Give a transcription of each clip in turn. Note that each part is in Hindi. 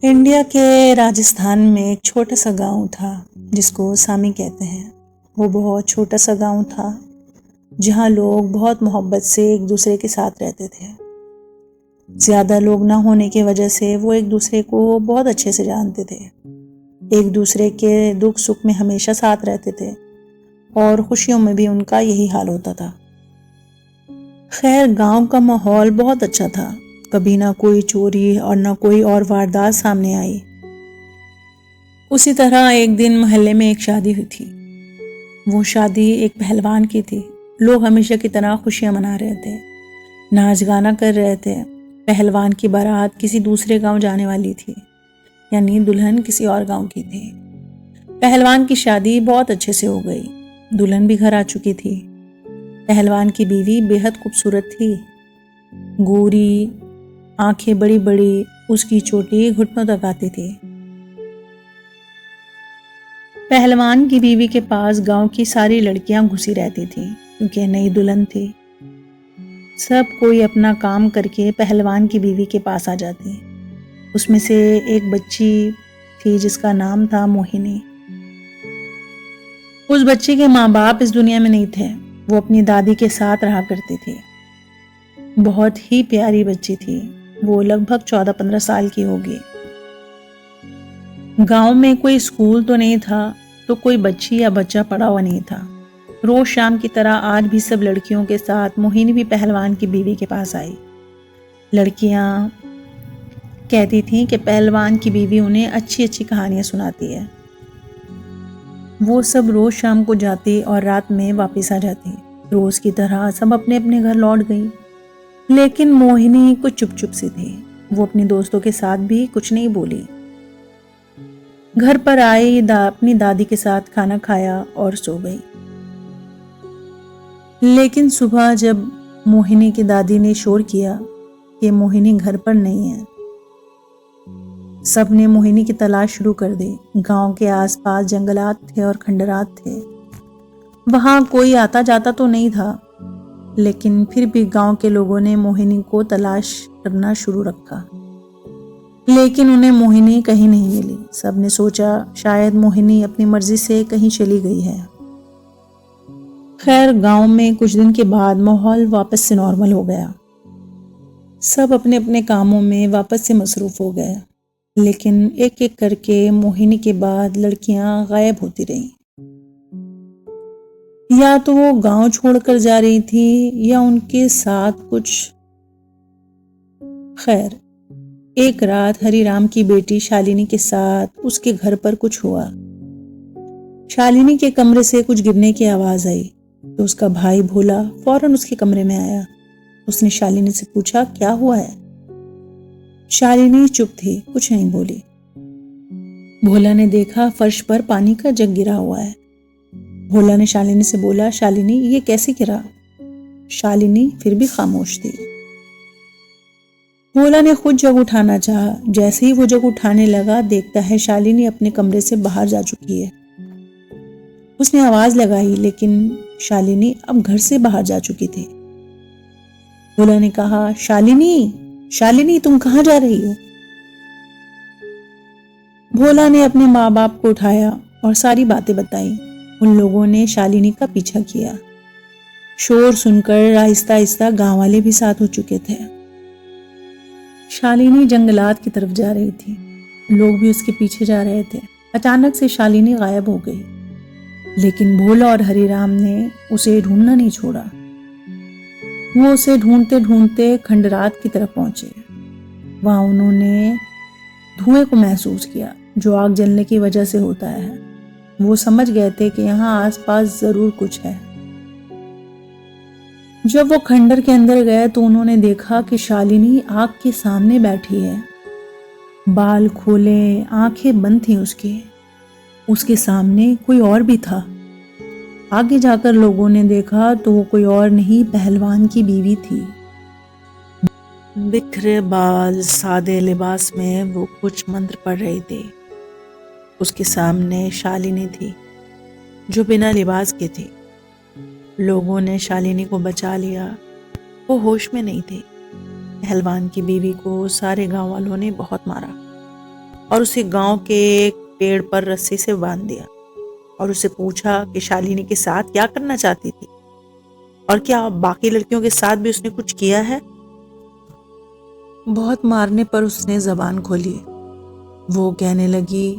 इंडिया के राजस्थान में एक छोटा सा गांव था जिसको सामी कहते हैं। वो बहुत छोटा सा गांव था जहां लोग बहुत मोहब्बत से एक दूसरे के साथ रहते थे। ज़्यादा लोग ना होने की वजह से वो एक दूसरे को बहुत अच्छे से जानते थे। एक दूसरे के दुख सुख में हमेशा साथ रहते थे और खुशियों में भी उनका यही हाल होता था। खैर, गांव का माहौल बहुत अच्छा था। कभी ना कोई चोरी और ना कोई और वारदात सामने आई। उसी तरह एक दिन मोहल्ले में एक शादी हुई थी। वो शादी एक पहलवान की थी। लोग हमेशा की तरह खुशियां मना रहे थे, नाच गाना कर रहे थे। पहलवान की बारात किसी दूसरे गांव जाने वाली थी, यानी दुल्हन किसी और गांव की थी। पहलवान की शादी बहुत अच्छे से हो गई। दुल्हन भी घर आ चुकी थी। पहलवान की बीवी बेहद खूबसूरत थी, गोरी, आंखें बड़ी बड़ी, उसकी चोटी घुटनों तक आती थी। पहलवान की बीवी के पास गांव की सारी लड़कियां घुसी रहती थीं क्योंकि नई दुल्हन थी। सब कोई अपना काम करके पहलवान की बीवी के पास आ जाती। उसमें से एक बच्ची थी जिसका नाम था मोहिनी। उस बच्ची के माँ बाप इस दुनिया में नहीं थे। वो अपनी दादी के साथ रहा करती थी। बहुत ही प्यारी बच्ची थी। वो लगभग 14-15 साल की होगी। गांव में कोई स्कूल तो नहीं था, तो कोई बच्ची या बच्चा पड़ा हुआ नहीं था। रोज शाम की तरह आज भी सब लड़कियों के साथ मोहिनी भी पहलवान की बीवी के पास आई। लड़कियां कहती थीं कि पहलवान की बीवी उन्हें अच्छी अच्छी कहानियां सुनाती है। वो सब रोज शाम को जाती और रात में वापस आ जाती। रोज की तरह सब अपने अपने घर लौट गई, लेकिन मोहिनी कुछ चुप चुप सी थी। वो अपने दोस्तों के साथ भी कुछ नहीं बोली। घर पर आई, अपनी दादी के साथ खाना खाया और सो गई। लेकिन सुबह जब मोहिनी की दादी ने शोर किया कि मोहिनी घर पर नहीं है, सबने मोहिनी की तलाश शुरू कर दी। गांव के आसपास जंगलात थे और खंडरात थे। वहां कोई आता जाता तो नहीं था, लेकिन फिर भी गांव के लोगों ने मोहिनी को तलाश करना शुरू रखा। लेकिन उन्हें मोहिनी कहीं नहीं मिली। सबने सोचा शायद मोहिनी अपनी मर्जी से कहीं चली गई है। खैर, गांव में कुछ दिन के बाद माहौल वापस से नॉर्मल हो गया। सब अपने अपने कामों में वापस से मसरूफ हो गए। लेकिन एक एक करके मोहिनी के बाद लड़कियां गायब होती रहीं। या तो वो गांव छोड़कर जा रही थी या उनके साथ कुछ। खैर, एक रात हरिराम की बेटी शालिनी के साथ उसके घर पर कुछ हुआ। शालिनी के कमरे से कुछ गिरने की आवाज आई तो उसका भाई भोला फौरन उसके कमरे में आया। उसने शालिनी से पूछा, क्या हुआ है? शालिनी चुप थी, कुछ नहीं बोली। भोला ने देखा फर्श पर पानी का जग गिरा हुआ है। भोला ने शालिनी से बोला, शालिनी ये कैसे गिरा? शालिनी फिर भी खामोश थी। भोला ने खुद जग उठाना चाहा। जैसे ही वो जग उठाने लगा, देखता है शालिनी अपने कमरे से बाहर जा चुकी है। उसने आवाज लगाई, लेकिन शालिनी अब घर से बाहर जा चुकी थी। भोला ने कहा, शालिनी, शालिनी तुम कहाँ जा रही हो? भोला ने अपने माँ बाप को उठाया और सारी बातें बताई। उन लोगों ने शालिनी का पीछा किया। शोर सुनकर आहिस्ता आहिस्ता गांव वाले भी साथ हो चुके थे। शालिनी जंगलात की तरफ जा रही थी। लोग भी उसके पीछे जा रहे थे। अचानक से शालिनी गायब हो गई, लेकिन भोला और हरिराम ने उसे ढूंढना नहीं छोड़ा। वो उसे ढूंढते ढूंढते खंडरात की तरफ पहुंचे। वहां उन्होंने धुएं को महसूस किया, जो आग जलने की वजह से होता है। वो समझ गए थे कि यहाँ आसपास जरूर कुछ है। जब वो खंडर के अंदर गए तो उन्होंने देखा कि शालिनी आग के सामने बैठी है। बाल खोले, आंखें बंद थी उसकी। उसके सामने कोई और भी था। आगे जाकर लोगों ने देखा तो वो कोई और नहीं, पहलवान की बीवी थी। बिखरे बाल, सादे लिबास में वो कुछ मंत्र पढ़ रही थी। उसके सामने शालिनी थी, जो बिना लिबास के थी। लोगों ने शालिनी को बचा लिया। वो होश में नहीं थी। पहलवान की बीवी को सारे गांव वालों ने बहुत मारा। और उसे गांव के एक पेड़ पर रस्सी से बांध दिया और उसे पूछा कि शालिनी के साथ क्या करना चाहती थी और क्या बाकी लड़कियों के साथ भी उसने कुछ किया है। बहुत मारने पर उसने जबान खोली। वो कहने लगी,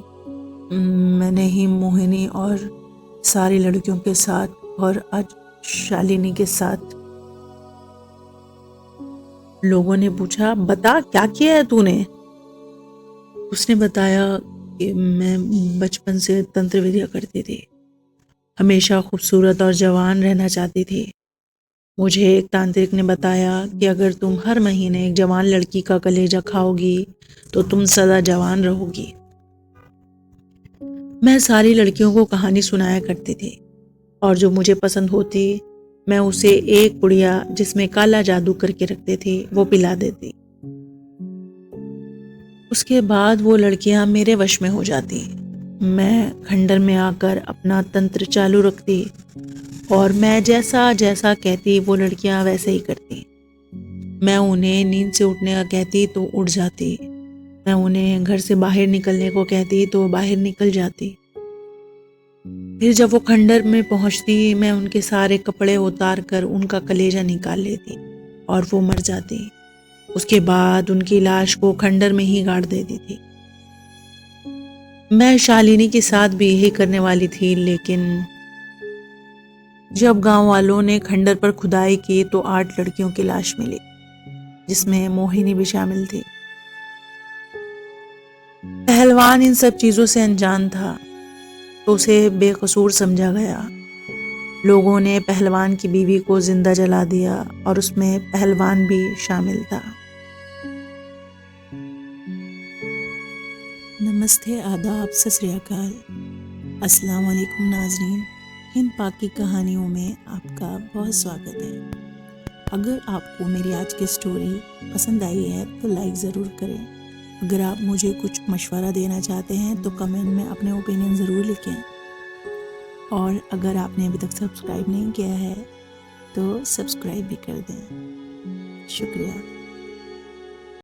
मैंने ही मोहिनी और सारी लड़कियों के साथ और आज शालिनी के साथ। लोगों ने पूछा, बता क्या किया है तूने। उसने बताया कि मैं बचपन से तंत्र विद्या करती थी, हमेशा खूबसूरत और जवान रहना चाहती थी। मुझे एक तांत्रिक ने बताया कि अगर तुम हर महीने एक जवान लड़की का कलेजा खाओगी तो तुम सदा जवान रहोगी। मैं सारी लड़कियों को कहानी सुनाया करती थी और जो मुझे पसंद होती मैं उसे एक पुड़िया जिसमें काला जादू करके रखते थे वो पिला देती। उसके बाद वो लड़कियां मेरे वश में हो जाती। मैं खंडर में आकर अपना तंत्र चालू रखती और मैं जैसा जैसा कहती वो लड़कियां वैसे ही करती। मैं उन्हें नींद से उठने का कहती तो उठ जाती। मैं उन्हें घर से बाहर निकलने को कहती तो बाहर निकल जाती। फिर जब वो खंडर में पहुंचती मैं उनके सारे कपड़े उतार कर उनका कलेजा निकाल लेती और वो मर जाती। उसके बाद उनकी लाश को खंडर में ही गाड़ देती थी। मैं शालिनी के साथ भी यही करने वाली थी, लेकिन जब गांव वालों ने खंडर पर खुदाई की तो 8 लड़कियों की लाश मिली, जिसमें मोहिनी भी शामिल थी। पहलवान इन सब चीजों से अनजान था तो उसे बेकसूर समझा गया। लोगों ने पहलवान की बीवी को जिंदा जला दिया और उसमें पहलवान भी शामिल था। नमस्ते, आदाब, सत श्री अकाल, अस्सलाम वालेकुम नाज़रीन। हिंद पाक की कहानियों में आपका बहुत स्वागत है। अगर आपको मेरी आज की स्टोरी पसंद आई है तो लाइक ज़रूर करें। अगर आप मुझे कुछ मशवरा देना चाहते हैं तो कमेंट में अपने ओपिनियन ज़रूर लिखें। और अगर आपने अभी तक सब्सक्राइब नहीं किया है तो सब्सक्राइब भी कर दें। शुक्रिया।